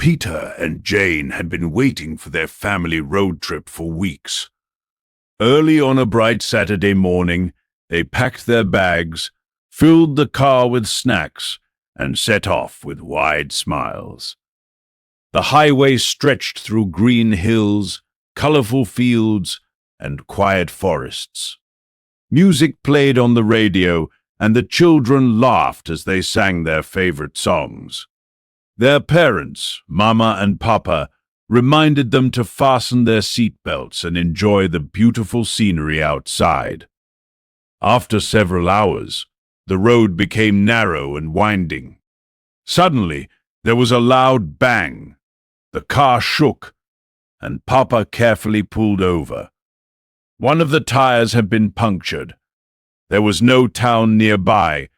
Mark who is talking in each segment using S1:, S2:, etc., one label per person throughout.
S1: Peter and Jane had been waiting for their family road trip for weeks. Early on a bright Saturday morning, they packed their bags, filled the car with snacks, and set off with wide smiles. The highway stretched through green hills, colorful fields, and quiet forests. Music played on the radio, and the children laughed as they sang their favorite songs. Their parents, Mama and Papa, reminded them to fasten their seatbelts and enjoy the beautiful scenery outside. After several hours, the road became narrow and winding. Suddenly, there was a loud bang. The car shook, and Papa carefully pulled over. One of the tires had been punctured. There was no town nearby,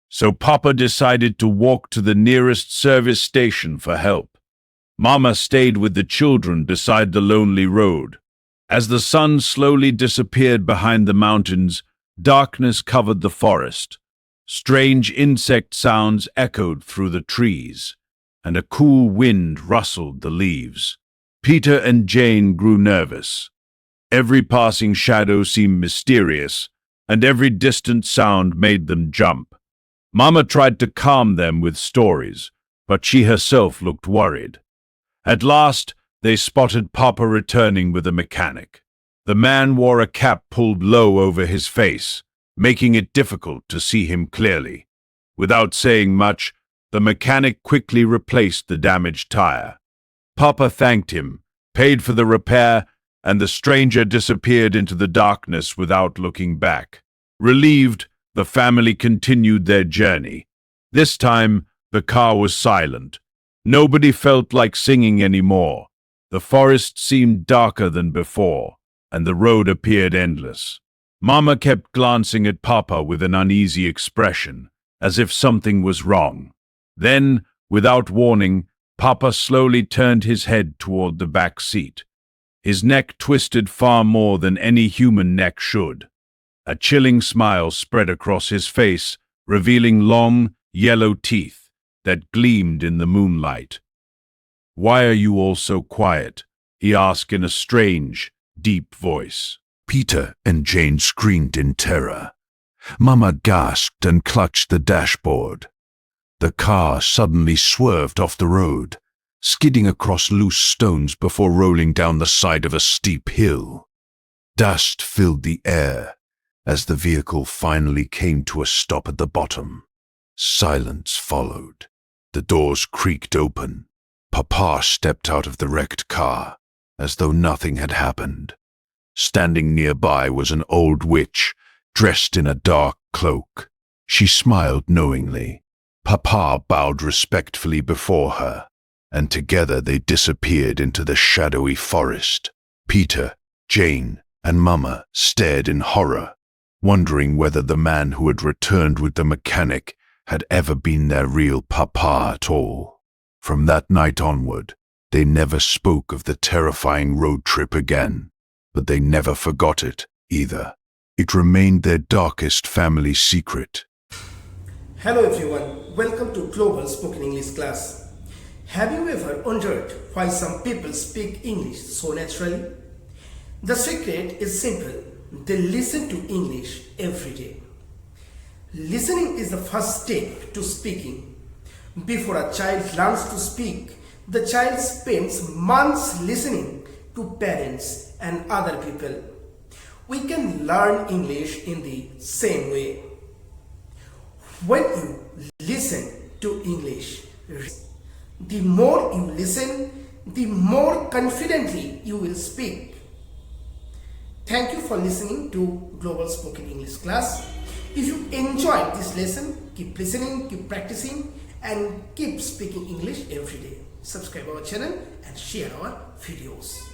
S1: so Papa decided to walk to the nearest service station for help. Mama stayed with the children beside the lonely road. As the sun slowly disappeared behind the mountains, darkness covered the forest. Strange insect sounds echoed through the trees, and a cool wind rustled the leaves. Peter and Jane grew nervous. Every passing shadow seemed mysterious, and every distant sound made them jump. Mama tried to calm them with stories, but she herself looked worried. At last, they spotted Papa returning with a mechanic. The man wore a cap pulled low over his face, making it difficult to see him clearly. Without saying much, the mechanic quickly replaced the damaged tire. Papa thanked him, paid for the repair, and the stranger disappeared into the darkness without looking back. Relieved, the family continued their journey. This time, the car was silent. Nobody felt like singing anymore. The forest seemed darker than before, and the road appeared endless. Mama kept glancing at Papa with an uneasy expression, as if something was wrong. Then, without warning, Papa slowly turned his head toward the back seat. His neck twisted far more than any human neck should. A chilling smile spread across his face, revealing long, yellow teeth that gleamed in the moonlight. "Why are you all so quiet?" he asked in a strange, deep voice. Peter and Jane screamed in terror. Mama gasped and clutched the dashboard. The car suddenly swerved off the road, skidding across loose stones before rolling down the side of a steep hill. Dust filled the air as the vehicle finally came to a stop at the bottom. Silence followed. The doors creaked open. Papa stepped out of the wrecked car, as though nothing had happened. Standing nearby was an old witch, dressed in a dark cloak. She smiled knowingly. Papa bowed respectfully before her, and together they disappeared into the shadowy forest. Peter, Jane, and Mama stared in horror, wondering whether the man who had returned with the mechanic had ever been their real Papa at all. From that night onward, they never spoke of the terrifying road trip again, but they never forgot it either. It remained their darkest family secret.
S2: Hello everyone, welcome to Global Spoken English class. Have you ever wondered why some people speak English so naturally? The secret is simple. They listen to English every day. Listening is the first step to speaking. Before a child learns to speak, the child spends months listening to parents and other people. We can learn English in the same way. When you listen to English, the more you listen, the more confidently you will speak. Thank you for listening to Global Spoken English class. If you enjoyed this lesson, keep listening, keep practicing, and keep speaking English every day. Subscribe our channel and share our videos.